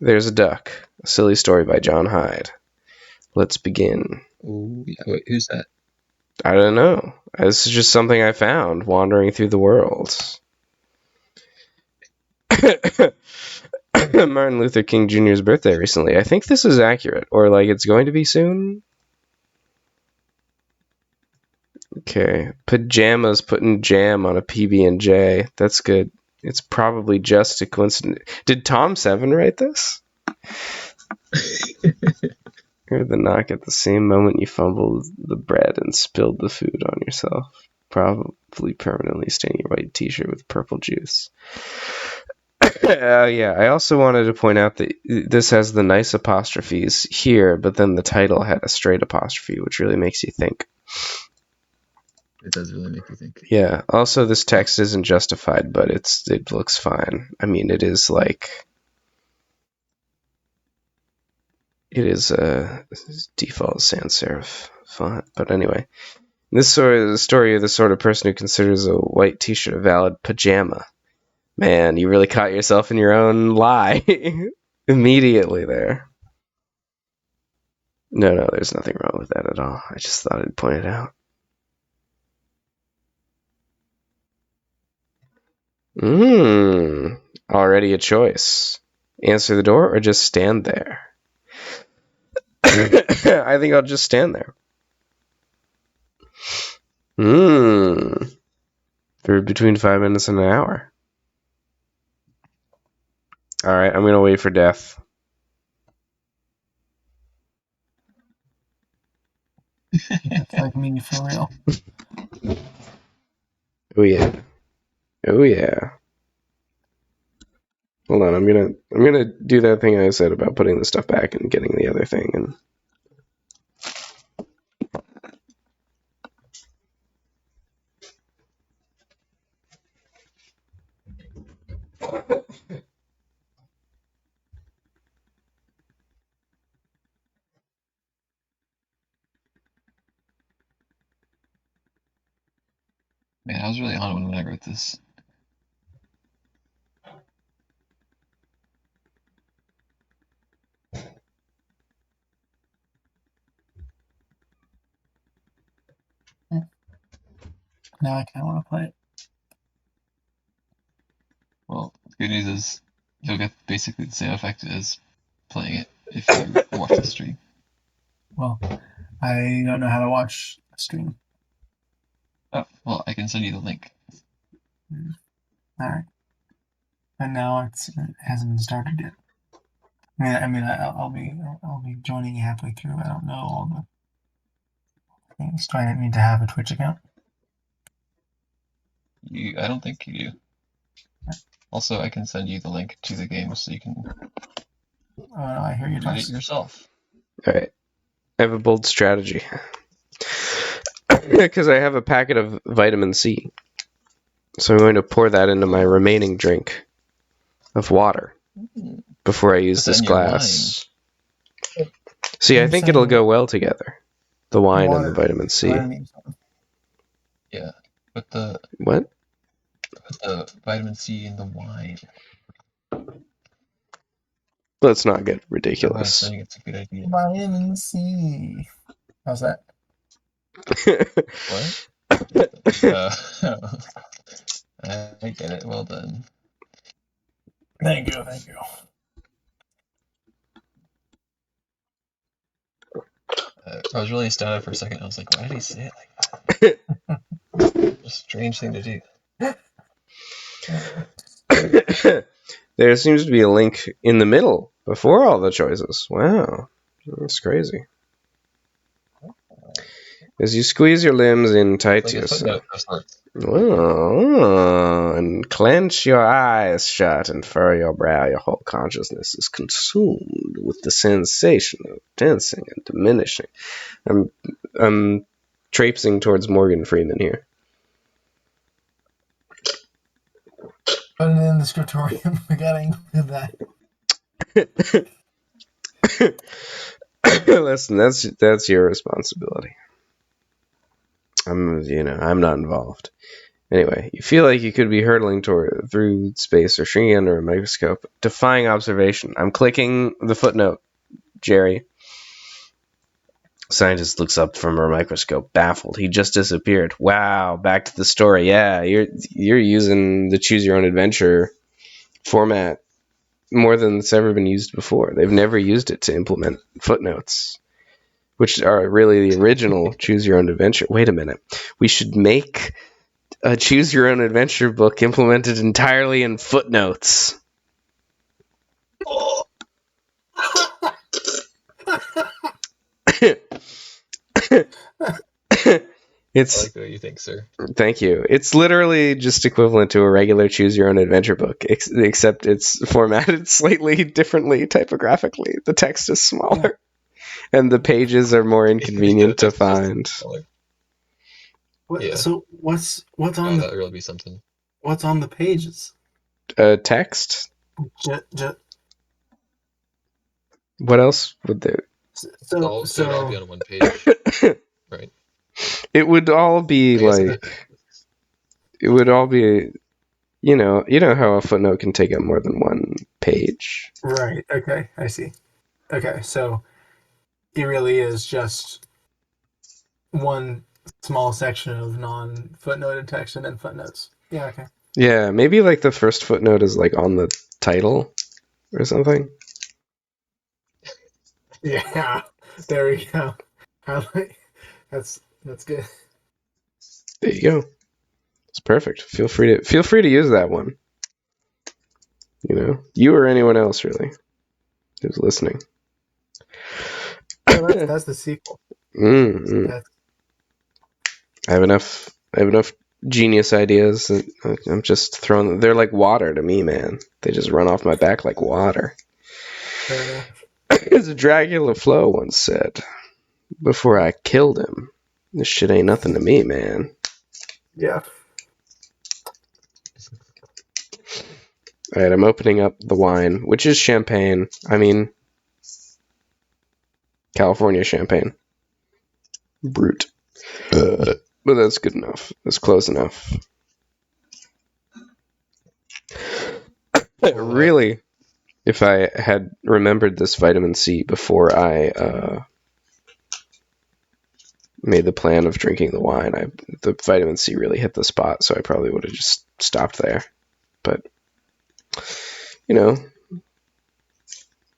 There's a Duck, a silly story by John Hyde. Let's begin. Oh, yeah. Wait, who's that? I don't know. This is just something I found wandering through the world. Martin Luther King Jr.'s birthday recently. I think this is accurate, or like it's going to be soon. Okay, pajamas putting jam on a PB&J. That's good. It's probably just a coincidence. Did Tom Seven write this? Heard the knock at the same moment you fumbled the bread and spilled the food on yourself. Probably permanently staining your white t-shirt with purple juice. Yeah, I also wanted to point out that this has the nice apostrophes here, but then the title had a straight apostrophe, which really makes you think. It does really make you think. Yeah, also this text isn't justified, but it looks fine. I mean, it is a default sans serif font, but anyway. This story is the story of the sort of person who considers a white t-shirt a valid pajama. Man, you really caught yourself in your own lie immediately there. No, there's nothing wrong with that at all. I just thought I'd point it out. Already a choice. Answer the door or just stand there? I think I'll just stand there. For between 5 minutes and an hour. Alright, I'm going to wait for death. It's like me for real. Oh yeah. Hold on, I'm gonna do that thing I said about putting the stuff back and getting the other thing and Man, I was really on it when I wrote this. Now I kind of want to play it. Well, the good news is you'll get basically the same effect as playing it if you watch the stream. Well, I don't know how to watch a stream. Oh, well, I can send you the link. All right. And now it hasn't started yet. I'll be joining halfway through. I don't know all the things. Do I need to have a Twitch account? I don't think you do. Also, I can send you the link to the game so you can Oh no, I hear you read it yourself. Alright. I have a bold strategy. Because I have a packet of vitamin C. So I'm going to pour that into my remaining drink of water before I use this glass. See, I think it'll go well together. The wine and the vitamin C. Yeah, put the What? Put the vitamin C in the wine. Let's not get ridiculous. I think it's a good idea. Vitamin C. How's that? What? I get it. Well done. Thank you. I was really astounded for a second. I was like, why did he say it like that? A strange thing to do. There seems to be a link in the middle before all the choices. Wow. That's crazy. As you squeeze your limbs in tight to yourself. And clench your eyes shut and furrow your brow, your whole consciousness is consumed with the sensation of tensing and diminishing. I'm traipsing towards Morgan Freeman here. Put it in the scriptorium. We gotta include that. Listen, that's your responsibility. I'm not involved. Anyway, you feel like you could be hurtling through space or shrinking under a microscope, defying observation. I'm clicking the footnote, Jerry. Scientist looks up from her microscope, baffled. He just disappeared. Wow, back to the story. Yeah, you're using the choose your own adventure format more than it's ever been used before. They've never used it to implement footnotes, which are really the original choose your own adventure. Wait a minute. We should make a choose your own adventure book implemented entirely in footnotes. It's I like the way you think, sir. Thank you. It's literally just equivalent to a regular choose your own adventure book, except it's formatted slightly differently typographically. The text is smaller, and the pages are more inconvenient to find. Yeah. So what's on that would really be something. what's on the pages? Text. Ju- What else would there? So it'd all be on one page, right? It would all be it would all be, you know how a footnote can take up more than one page. Right. Okay. I see. Okay. So it really is just one small section of non-footnoted text and then footnotes. Yeah. Okay. Yeah, maybe like the first footnote is like on the title or something. Yeah. There we go. That's good. There you go. It's perfect. Feel free to use that one. You or anyone else really who's listening. Oh, that's the sequel. I have enough genius ideas that I'm just throwing. They're like water to me, man. They just run off my back like water. As Dracula Flo once said, before I killed him, this shit ain't nothing to me, man. Yeah. Alright, I'm opening up the wine, which is champagne. I mean, California champagne. Brute. But that's good enough. That's close enough. Really, if I had remembered this vitamin C before I made the plan of drinking the wine, the vitamin C really hit the spot, so I probably would have just stopped there. But,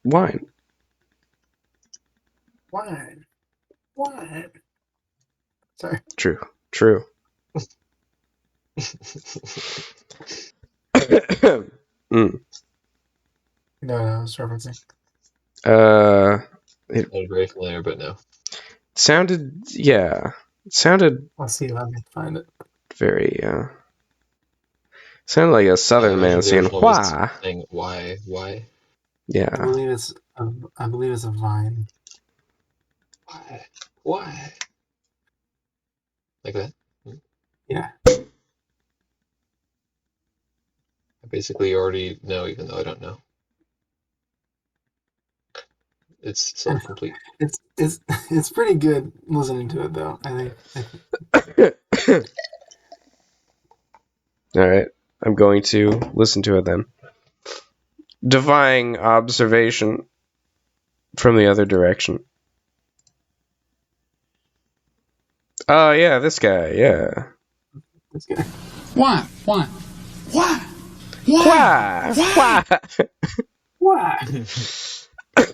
wine. Sorry. True. No, I was referencing. Not very familiar, but no. Sounded. Let's see if I can find it. Very. Sounded like a southern man saying "why." Saying why? Yeah. I believe it's a vine. Why? Like that? Yeah. I basically already know, even though I don't know. It's self-complete. It's pretty good listening to it though. I think. All right, I'm going to listen to it then. Defying observation from the other direction. Oh yeah, this guy. Yeah. This guy. Why?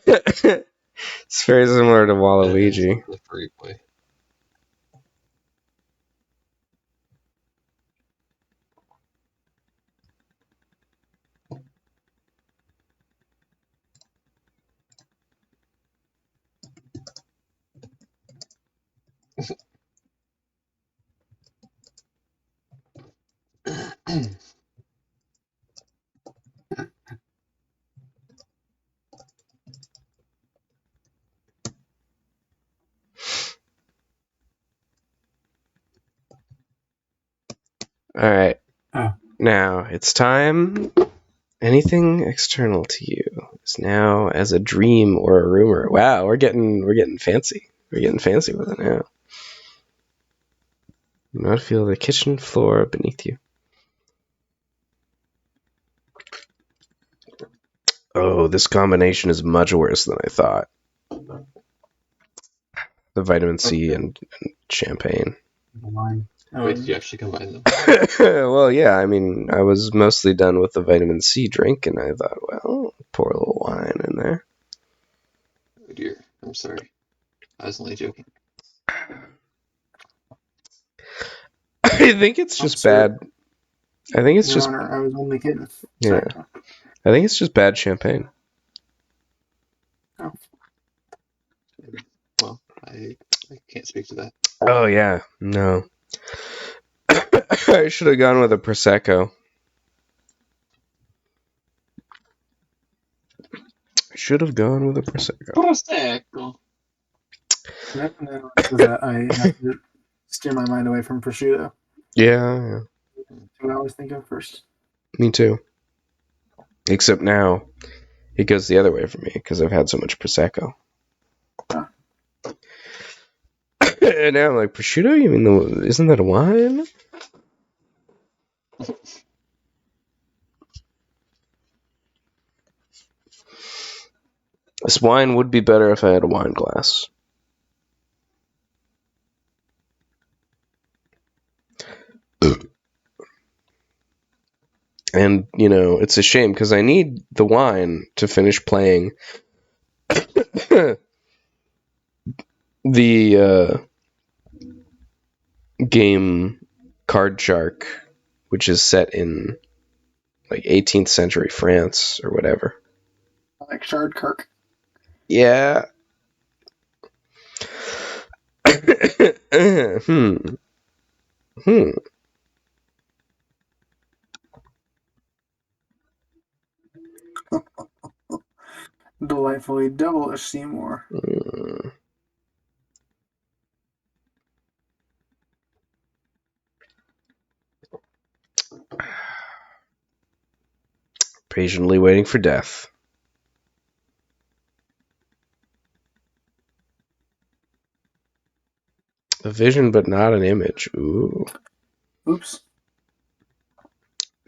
It's very similar to Waluigi. Slippery boy. All right. Oh. Now it's time. Anything external to you is now as a dream or a rumor. Wow, we're getting fancy. We're getting fancy with it now. Not feel the kitchen floor beneath you. Oh, this combination is much worse than I thought. The vitamin C and champagne. Wine. Wait, did you actually combine them? Well, yeah, I mean, I was mostly done with the vitamin C drink, and I thought, well, pour a little wine in there. Oh dear, I'm sorry. I was only joking. I think it's just Sorry. bad. I think it's Your just Honor, I was only kidding. Yeah. Sorry. I think it's just bad champagne. Well, I can't speak to that. Oh yeah, no. I should have gone with a prosecco. Prosecco. No, so that I have to steer my mind away from prosciutto. Yeah, 2 hours thinking first. me too. Except now, it goes the other way for me because I've had so much prosecco. Huh. And now I'm like, prosciutto? You mean isn't that a wine? This wine would be better if I had a wine glass. And, it's a shame because I need the wine to finish playing the game Card Shark, which is set in like 18th century France or whatever. Like Shard Kirk. Yeah. Delightfully devilish Seymour. Patiently waiting for death. A vision, but not an image. Ooh. Oops.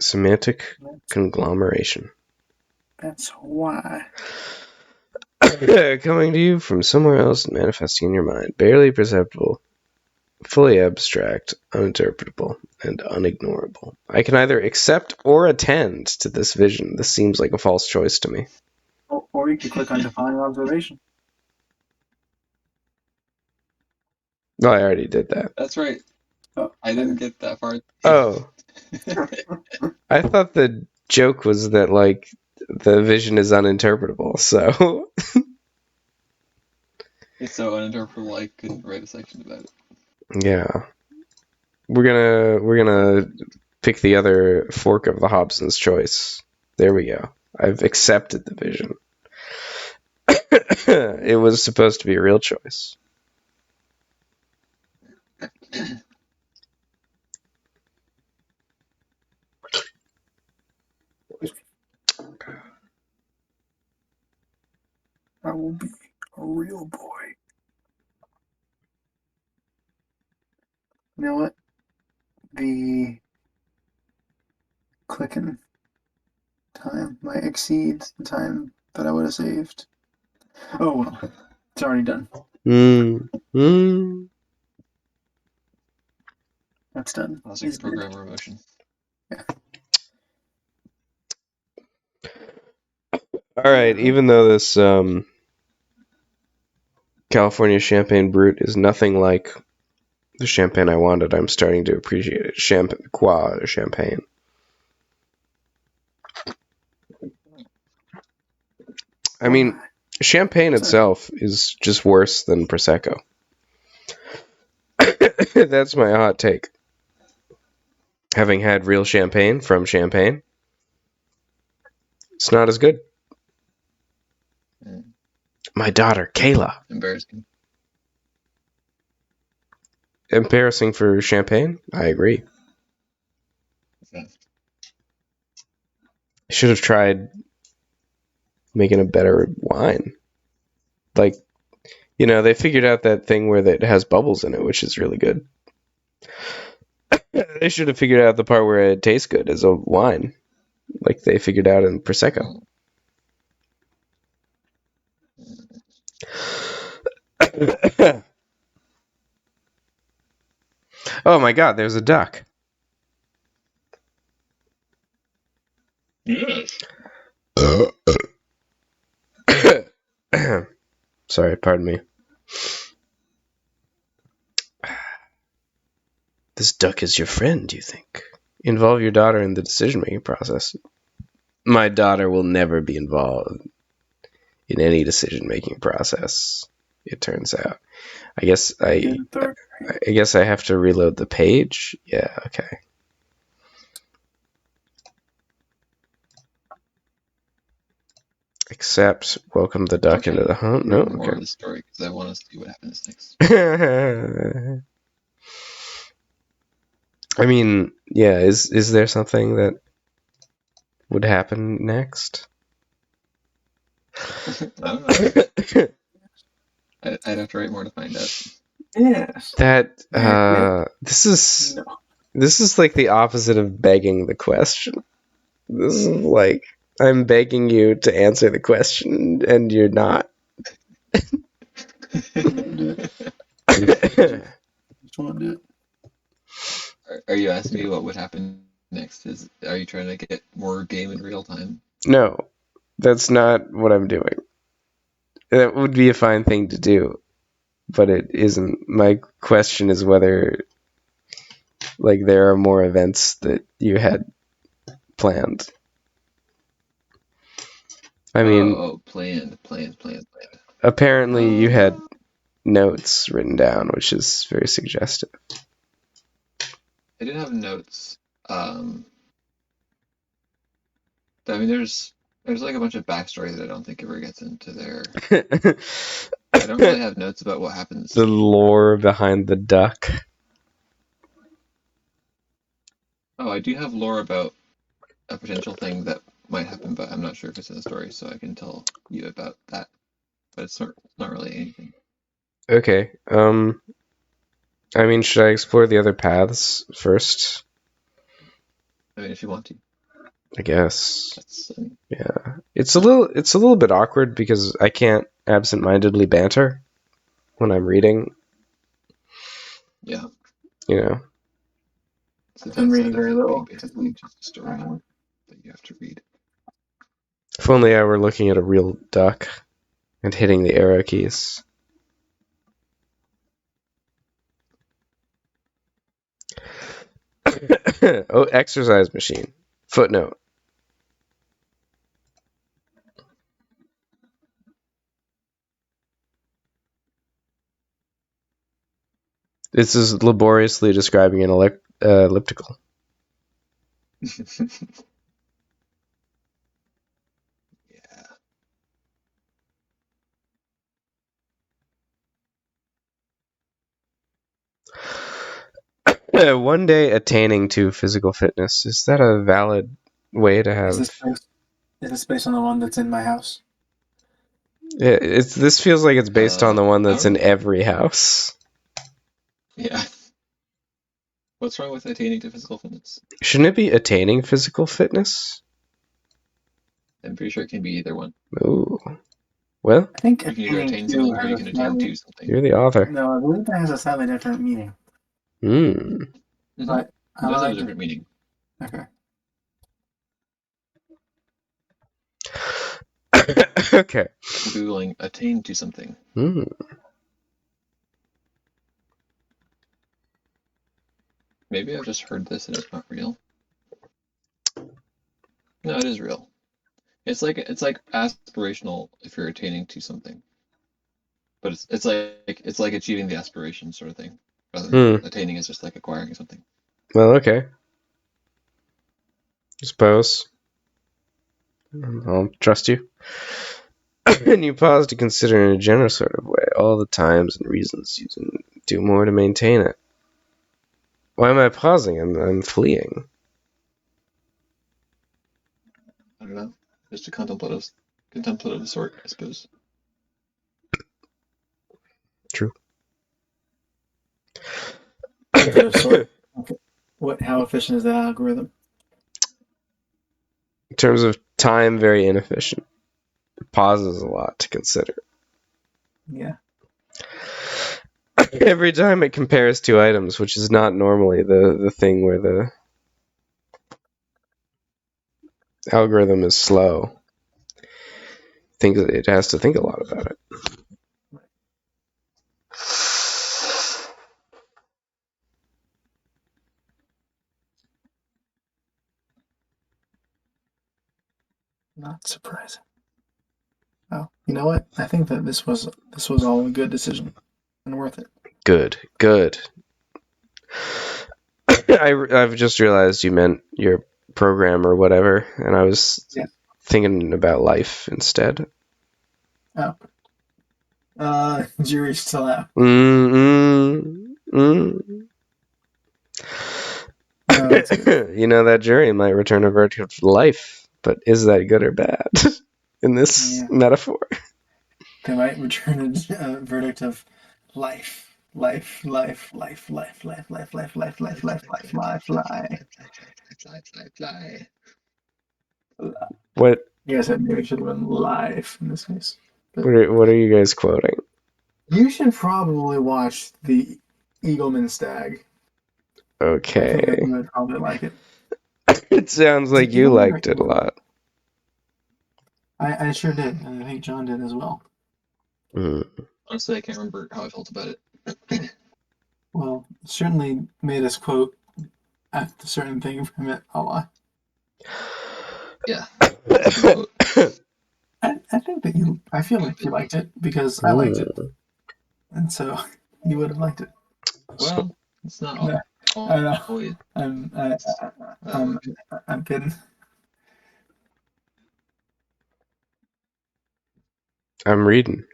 Semantic conglomeration. That's why. Coming to you from somewhere else and manifesting in your mind. Barely perceptible. Fully abstract, uninterpretable, and unignorable. I can either accept or attend to this vision. This seems like a false choice to me. Or you can click on define observation. No, I already did that. That's right. Oh. I didn't get that far. Oh. I thought the joke was that, like, the vision is uninterpretable, so... It's so uninterpretable I couldn't write a section about it. Yeah. We're gonna pick the other fork of the Hobson's choice. There we go. I've accepted the vision. It was supposed to be a real choice. I will be a real boy. You know what? The clicking time might exceed the time that I would have saved. Oh well, it's already done. That's done. Classic programmer emotion. Yeah. All right, even though this California Champagne Brut is nothing like the champagne I wanted, I'm starting to appreciate it. Champagne. I mean, champagne itself is just worse than Prosecco. That's my hot take. Having had real champagne from Champagne, it's not as good. My daughter, Kayla. Embarrassing for Champagne? I agree. I should have tried making a better wine. Like, they figured out that thing where it has bubbles in it, which is really good. They should have figured out the part where it tastes good as a wine, like they figured out in Prosecco. Oh my god, there's a duck. Yes. Sorry, pardon me. This duck is your friend, you think? Involve your daughter in the decision-making process. My daughter will never be involved in any decision-making process, it turns out. I guess I have to reload the page. Yeah, okay. Accept. Welcome the duck into the home. No, More okay. of the story because I want to see what happens next. I mean, yeah. Is there something that would happen next? I don't know. I'd have to write more to find out. Yes. That this is like the opposite of begging the question. This is like I'm begging you to answer the question and you're not. Are you asking me what would happen next? Are you trying to get more game in real time? No, that's not what I'm doing. That would be a fine thing to do, but it isn't. My question is whether, like, there are more events that you had planned. I mean, planned. apparently you had notes written down, which is very suggestive. I did have notes. I mean, there's like a bunch of backstory that I don't think ever gets into there. I don't really have notes about what happens. The lore behind the duck. Oh, I do have lore about a potential thing that might happen, but I'm not sure if it's in the story, so I can tell you about that. But it's not really anything. Okay. I mean, should I explore the other paths first? I mean, if you want to. I guess. That's, Yeah. It's a little bit awkward because I can't absent-mindedly banter when I'm reading. Yeah. You know. I'm reading very little. Basically just a story that you have to read. If only I were looking at a real duck and hitting the arrow keys. Oh, exercise machine. Footnote. This is laboriously describing an elliptical. One day attaining to physical fitness. Is that a valid way to have? Is this based on the one that's in my house? Yeah, this feels like it's based on the one that's in every house. Yeah. What's wrong with attaining to physical fitness? Shouldn't it be attaining physical fitness? I'm pretty sure it can be either one. Ooh. Well, I think you can either attain something or you can attain to something. You're the author. No, I believe that has a slightly different meaning. But It does have a different meaning. Okay. Okay. Googling attain to something. Maybe I've just heard this and it's not real. No, it is real. It's like aspirational if you're attaining to something. But it's like achieving the aspiration sort of thing. Rather than attaining is just like acquiring something. Well, okay. I suppose. I'll trust you. And you pause to consider in a generous sort of way all the times and reasons you can do more to maintain it. Why am I pausing? I'm fleeing. I don't know. Just a contemplative sort, I suppose. True. Okay. How efficient is that algorithm? In terms of time, very inefficient. It pauses a lot to consider. Yeah. Every time it compares two items, which is not normally the thing where the algorithm is slow. It has to think a lot about it. Not surprising. Oh, you know what? I think that this was all a good decision and worth it. Good. I've just realized you meant your program or whatever, and I was thinking about life instead. Oh. Jury's still out. No, that's good. You know, that jury might return a verdict of life, but is that good or bad in this metaphor? They might return a verdict of life. Life. Fly. What? You guys maybe should have been live in this case. What are you guys quoting? You should probably watch the Eagleman Stag. Okay. I think that you would probably like it. It sounds like you liked it a lot. I sure did, and I think John did as well. Honestly, I can't remember how I felt about it. Well, it certainly made us quote a certain thing from it a lot. Yeah. I think that I feel like you liked it because I liked it. And so you would have liked it. Well, it's not all. I know. I'm kidding. I'm reading.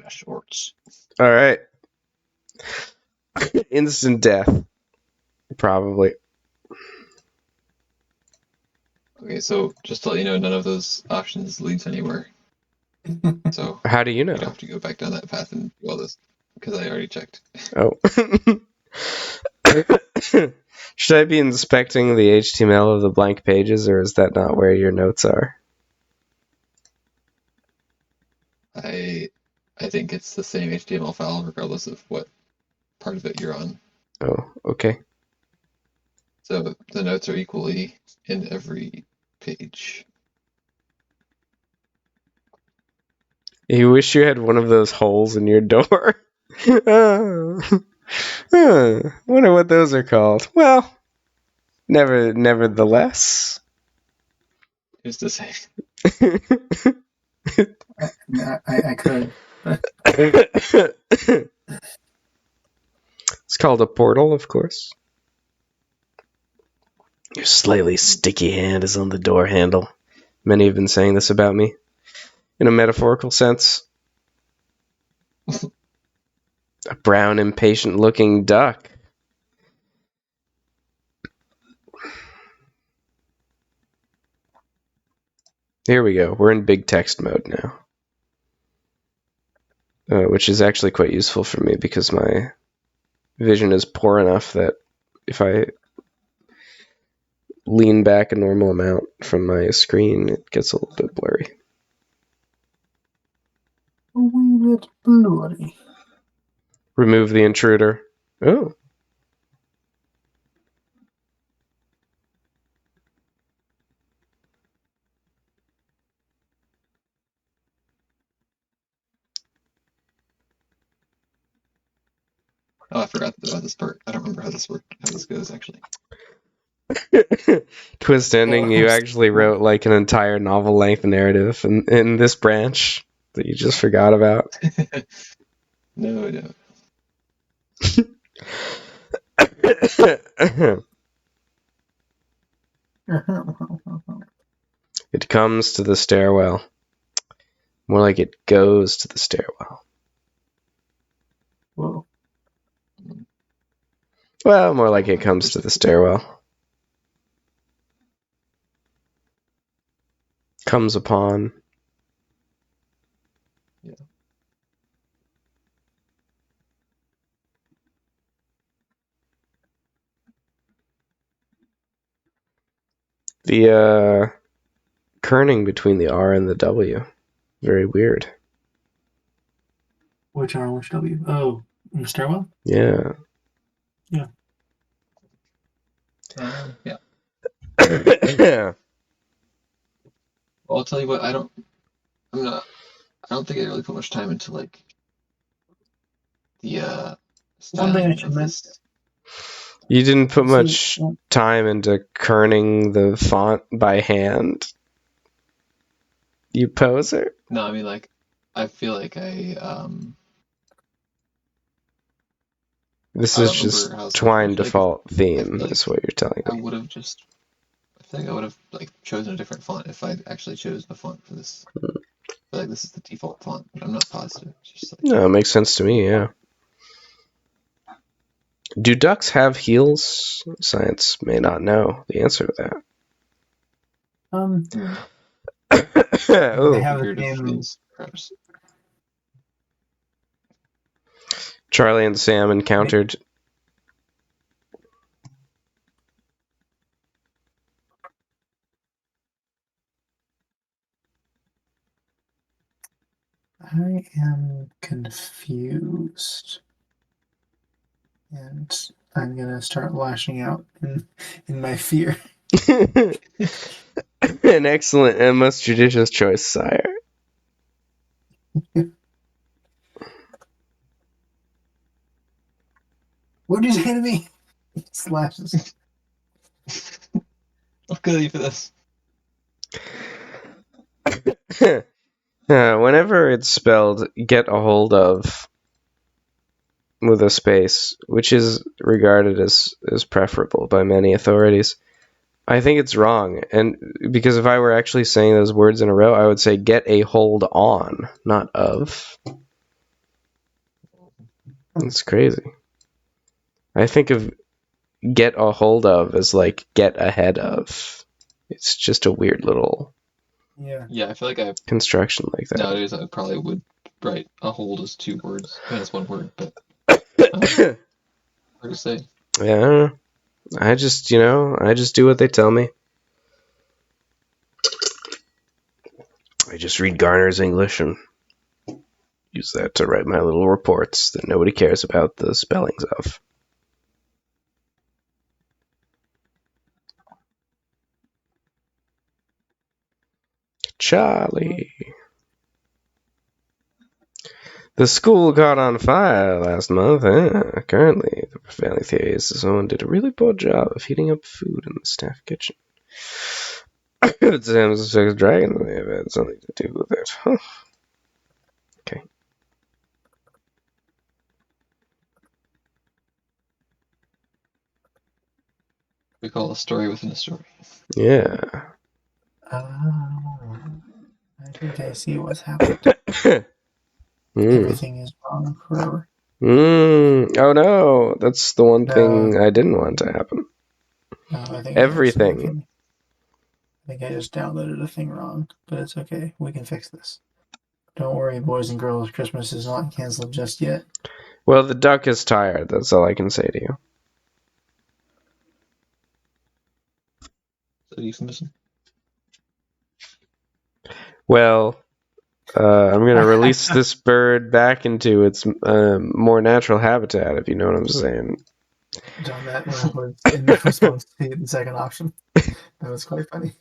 Shorts. All right. Instant death. Probably. Okay, so just to let you know, none of those options leads anywhere. So how do you know? You don't have to go back down that path and do all this because I already checked. Oh. Should I be inspecting the HTML of the blank pages, or is that not where your notes are? I think it's the same HTML file regardless of what part of it you're on. Oh, okay. So the notes are equally in every page. You wish you had one of those holes in your door. Wonder what those are called. Well, nevertheless. Who's to say? I could. It's called a portal, of course. Your slightly sticky hand is on the door handle. Many have been saying this about me. In a metaphorical sense. A brown, impatient-looking duck. Here we go. We're in big text mode now. Which is actually quite useful for me because my vision is poor enough that if I lean back a normal amount from my screen, it gets a little bit blurry. A wee bit blurry. Remove the intruder. Oh. Oh, I forgot about this part. I don't remember how this goes, actually. Twist ending, you actually wrote like an entire novel-length narrative in this branch that you just forgot about. No. It comes to the stairwell. More like it goes to the stairwell. Whoa. Well, more like it comes to the stairwell. Comes upon. Yeah. The kerning between the R and the W. Very weird. Which R, which W? Oh, in the stairwell? Yeah. Yeah. Yeah. Yeah. Well, I'll tell you what. I don't think I really put much time into like the One styling thing I of should mention. this. You didn't put See, much time into kerning the font by hand. You poser. No, I mean like, I feel like This I is don't just remember how this works, but I Twine feel like default I theme, feel like is what you're telling I me. would have just. I think I would have like chosen a different font if I actually chose a font for this. I feel like this is the default font, but I'm not positive. It's just like, No, it makes sense to me, yeah. Do ducks have heels? Science may not know the answer to that. They Oh, have the figurative same. heels, perhaps. Charlie and Sam encountered. I am confused. And I'm gonna start lashing out in my fear. An excellent and most judicious choice, sire. What did you say to me? Slashes. I'll kill you for this. Whenever it's spelled get a hold of with a space, which is regarded as preferable by many authorities, I think it's wrong. And because if I were actually saying those words in a row, I would say get a hold on, not of. That's crazy. I think of get a hold of as like get ahead of. It's just a weird little Yeah, I feel like construction like that. nowadays I probably would write a hold as 2 words. I mean, it's 1 word, but hard to say. Yeah, I don't know. I just do what they tell me. I just read Garner's English and use that to write my little reports that nobody cares about the spellings of. Charlie. The school caught on fire last month. Currently, the prevailing theory is that someone did a really poor job of heating up food in the staff kitchen. It seems the 6 dragons may have had something to do with it. Huh. Okay. We call a story within a story. Yeah. I think I see what's happened. Everything is wrong forever. Oh no, that's the one thing I didn't want to happen. No, I think Everything. I think I just downloaded a thing wrong, but it's okay. We can fix this. Don't worry, boys and girls. Christmas is not canceled just yet. Well, the duck is tired. That's all I can say to you. Is that a euphemism? Well, I'm going to release this bird back into its more natural habitat, if you know what I'm saying. John, that was in response to the second option. That was quite funny.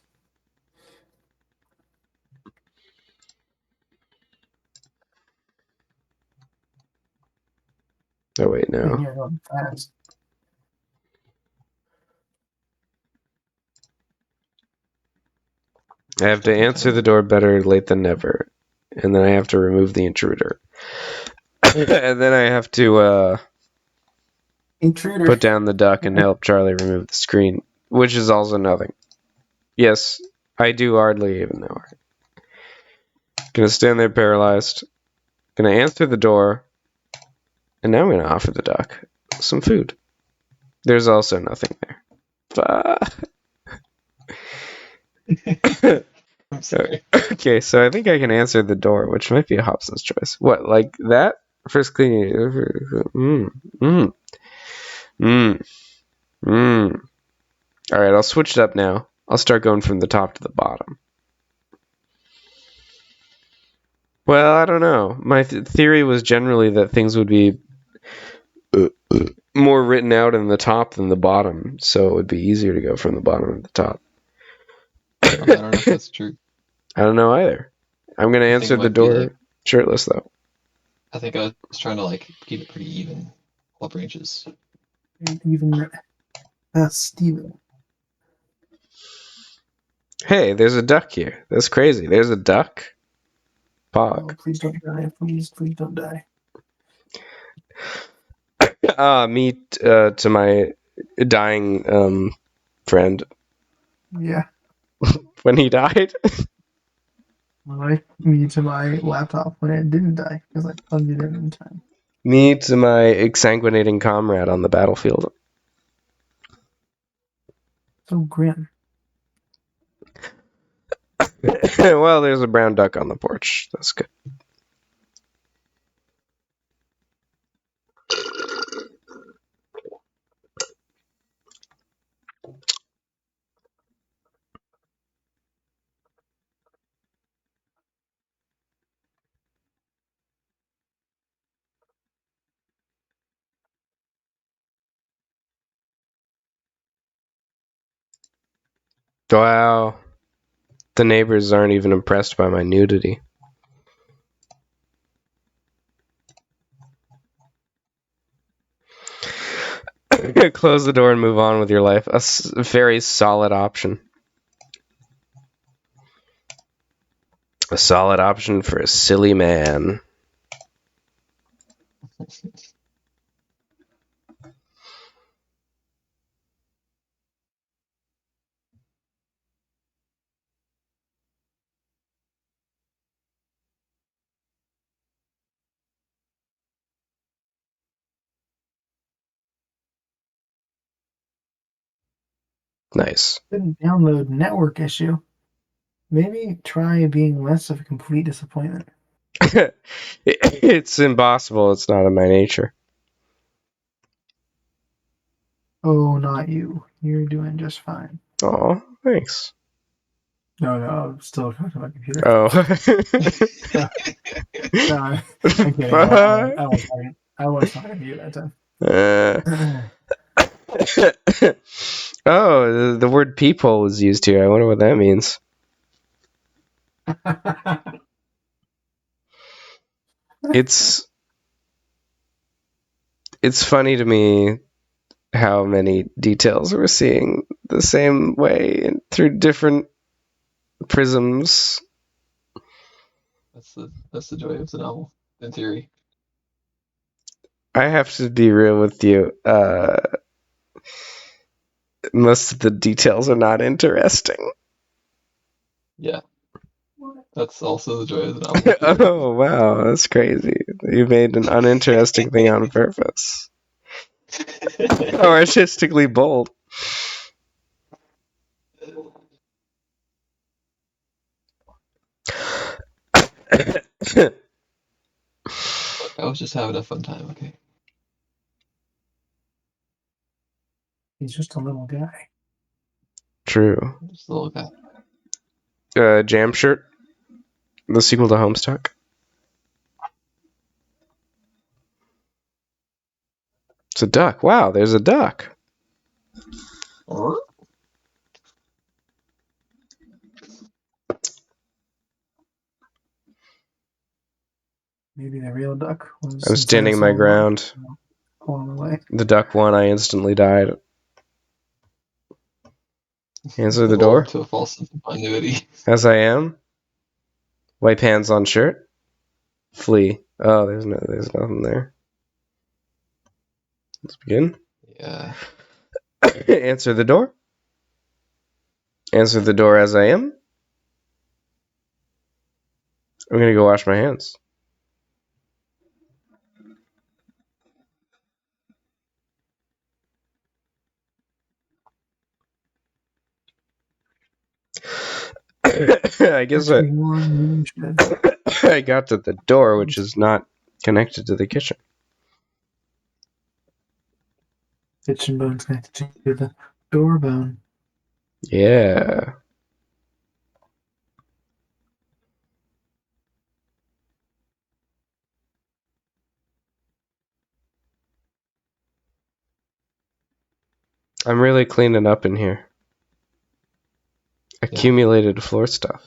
Oh, wait, no. You're going fast. I have to answer the door better late than never. And then I have to remove the intruder. And then I have to Intruder. put down the duck and help Charlie remove the screen, which is also nothing. Yes, I do hardly even know her. Gonna stand there paralyzed. Gonna answer the door. And now I'm gonna offer the duck some food. There's also nothing there. I'm sorry. Okay, so I think I can answer the door, which might be a Hobson's choice. What, like that? First cleaning. Alright, I'll switch it up now. I'll start going from the top to the bottom. Well, I don't know. My theory was generally that things would be more written out in the top than the bottom, so it would be easier to go from the bottom to the top. I don't know if that's true. I don't know either. I'm gonna answer the door shirtless though. I think I was trying to like keep it pretty even. All branches. Even that's Steven. Hey, there's a duck here. That's crazy. There's a duck. Oh, Pog. please don't die. Please don't die. Me to my dying friend Yeah. when he died. Me to my laptop when it didn't die because I plugged it in time. Me to my exsanguinating comrade on the battlefield. So grim. Well, there's a brown duck on the porch. That's good. Wow. The neighbors aren't even impressed by my nudity. Close the door and move on with your life. A very solid option. A solid option for a silly man. Nice. Didn't download network issue. Maybe try being less of a complete disappointment. It's impossible. It's not in my nature. Oh, not you. You're doing just fine. Oh, thanks. No, I'm still talking to my computer. Oh. No, I'm kidding. I was talking to you that time. Oh, the word peephole was used here. I wonder what that means. It's funny to me how many details we're seeing the same way and through different prisms. That's the joy of the novel, in theory. I have to be real with you. Most of the details are not interesting. Yeah. That's also the joy of the novel. Oh, wow. That's crazy. You made an uninteresting thing on purpose. How artistically bold. I was just having a fun time, okay? He's just a little guy. True. Just a little guy. Jam Shirt, the sequel to Homestuck. It's a duck. Wow, there's a duck. Maybe the real duck was. I'm standing my ground. Pulling away. The duck won. I instantly died. Answer the door. To a false sense of continuity. As I am. Wipe hands on shirt. Flee. Oh, there's nothing there. Let's begin. Yeah. Answer the door. Answer the door as I am. I'm gonna go wash my hands. I guess I got to the door, which is not connected to the kitchen. Kitchen bone's connected to the door bone. Yeah. I'm really cleaning up in here. Accumulated floor stuff.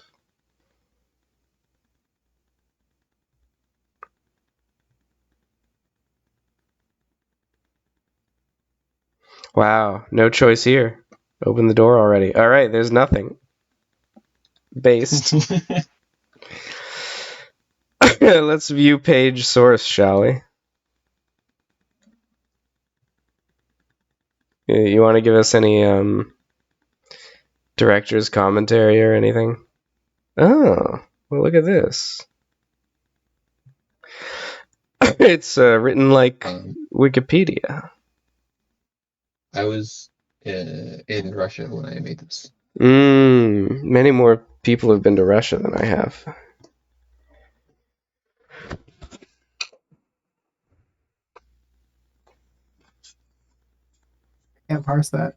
Wow, no choice here. Open the door already. All right, there's nothing. Based. Let's view page source, shall we? You want to give us any director's commentary or anything? Oh, well, look at this. It's written like Wikipedia. I was in Russia when I made this. Many more people have been to Russia than I have. Can't parse that.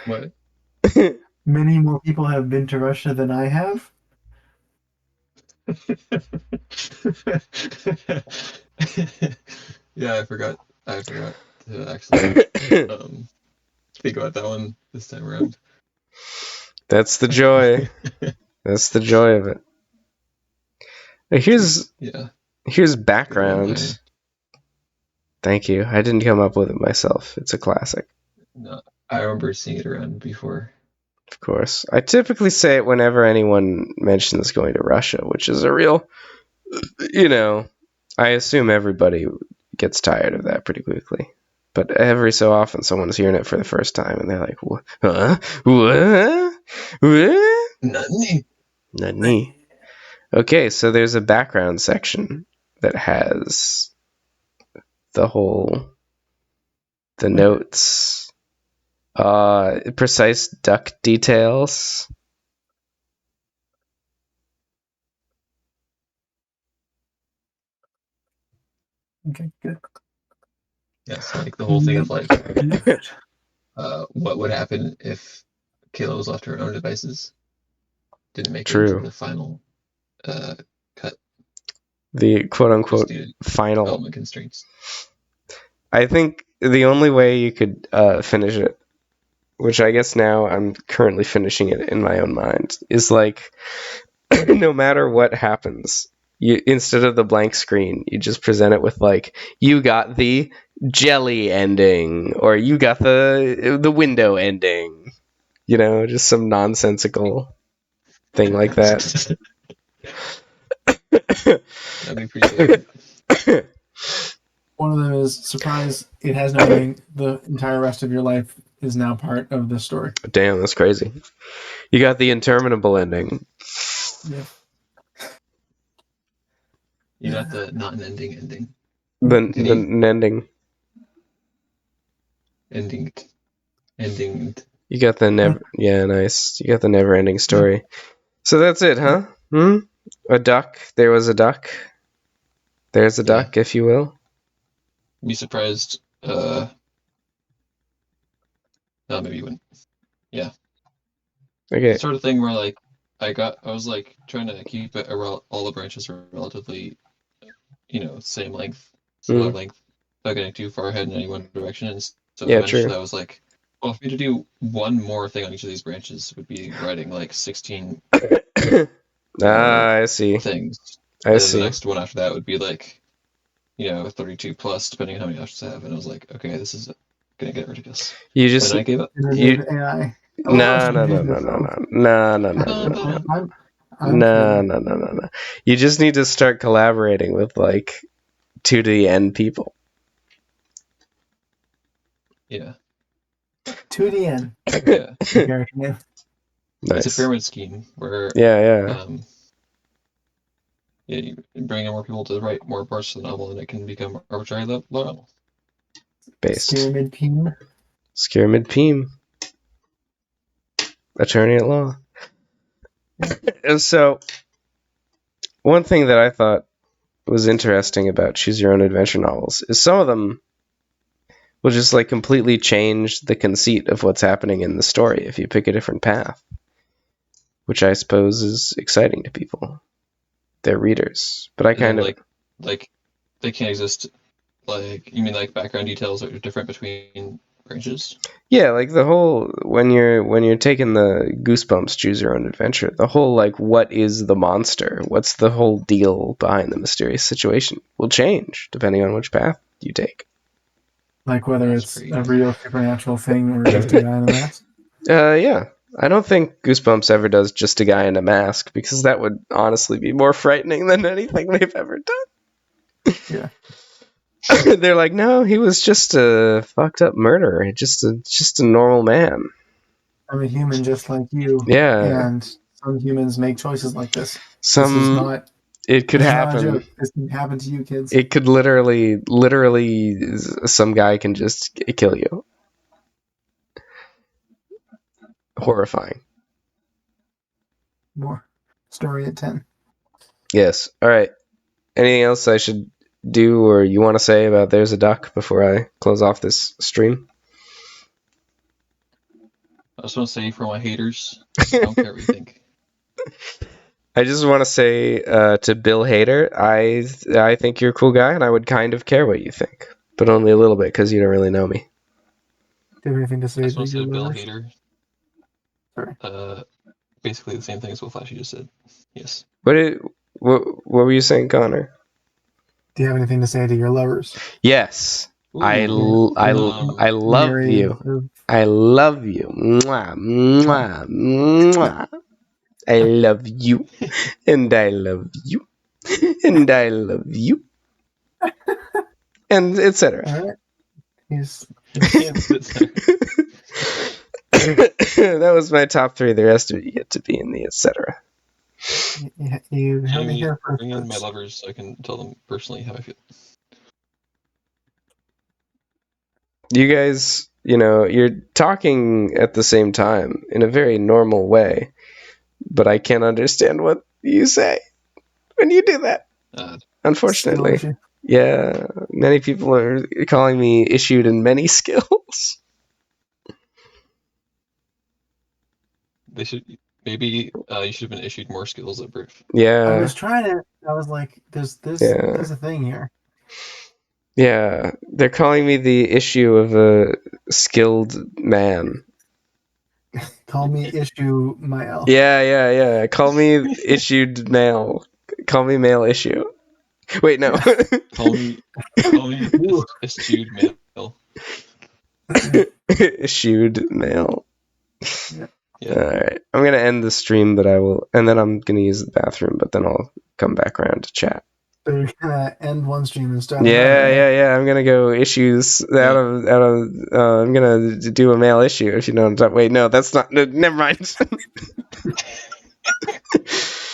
What? Many more people have been to Russia than I have. Yeah, I forgot to actually think about that one this time around. That's the joy. That's the joy of it. Here's background. Thank you. I didn't come up with it myself. It's a classic. No, I remember seeing it around before. Of course. I typically say it whenever anyone mentions going to Russia, which is a real, I assume everybody gets tired of that pretty quickly. But every so often someone's hearing it for the first time and they're like, huh? What? Nani? Okay, so there's a background section that has the notes, precise duck details. Okay, good. Yes, like the whole thing of like, what would happen if Kayla was left to her own devices? Didn't make it into the final cut. The quote-unquote final development constraints. I think the only way you could finish it, which I guess now I'm currently finishing it in my own mind, is like no matter what happens, you instead of the blank screen, you just present it with like, you got the jelly ending, or you got the window ending. Just some nonsensical thing like that. That'd be pretty good. One of them is, surprise, it has no ending. The entire rest of your life is now part of the story. Damn, that's crazy. You got the interminable ending. Yeah. You got the not an ending. The ending. Ending. You got the never. Yeah, nice. You got the never-ending story. So that's it, huh? A duck. There was a duck. There's a duck, if you will. Be surprised. No, maybe you wouldn't. Yeah. Okay. Sort of thing where like I was like trying to keep it all the branches are relatively, same length, similar length, not getting too far ahead in any one direction. And so eventually I was like, well, if we had to do one more thing on each of these branches, would be writing like 16. I see. Things. I see. The next one after that would be like, 32 plus, depending on how many options I have. And I was like, okay, this is gonna get ridiculous. You just. And I gave up. AI. No. You just need to start collaborating with like 2 to the N people. Yeah. 2 to the N. Yeah. Character name. Nice. It's a pyramid scheme where Yeah. you bring in more people to write more parts of the novel, and it can become arbitrary low novel. Based. Scaramid Peen. Scaramid Peem. Attorney at law. And so, one thing that I thought was interesting about Choose Your Own Adventure novels is some of them will just like completely change the conceit of what's happening in the story if you pick a different path, which I suppose is exciting to people, their readers. But I kind of like they can't exist. Like, you mean like background details are different between branches? Yeah, like the whole when you're taking the Goosebumps Choose Your Own Adventure, the whole like what is the monster? What's the whole deal behind the mysterious situation will change depending on which path you take. Like whether That's it's crazy. a real supernatural thing or just a guy in a mask. Yeah. I don't think Goosebumps ever does just a guy in a mask, because that would honestly be more frightening than anything they've ever done. Yeah. They're like, no, he was just a fucked up murderer, just a normal man. I'm a human just like you. Yeah. And some humans make choices like this. It could This is happen. not a joke. This can happen to you, kids. It could literally, some guy can just kill you. Horrifying. More story at 10. Yes. All right. Anything else I should do or you want to say about There's a Duck before I close off this stream? I just want to say, for my haters, I don't care what you think. I just want to say to Bill Hader, I think you're a cool guy, and I would kind of care what you think, but only a little bit because you don't really know me. Do you have anything to say I just to want to say your to Bill lovers? Hader, basically the same thing as Will Flash you just said. Yes. What were you saying, Connor? Do you have anything to say to your lovers? Yes. I love you. I love you. Mwah, mwah, mwah. I love you. And I love you. And I love you. And etc. All right. He's That was my top 3. The rest of you get to be in the etc. you heard me here Bring in my first. lovers so I can tell them personally how I feel. You guys, you're talking at the same time in a very normal way, but I can't understand what you say when you do that. Unfortunately. Yeah, many people are calling me issued in many skills. They should maybe you should have been issued more skills at birth. Yeah. I was like, there's a thing here. Yeah, they're calling me the issue of a skilled man. Call me issue male. Yeah. Call me issued male. Call me male issue. Wait, no. Call me issued male. Issued male. Yeah. All right. I'm going to end the stream, and then I'm going to use the bathroom, but then I'll come back around to chat. So you're gonna end one stream and start. Yeah. I'm gonna go issues out of. I'm gonna do a male issue. If you know what I'm talking. Wait, no, that's not. No, never mind.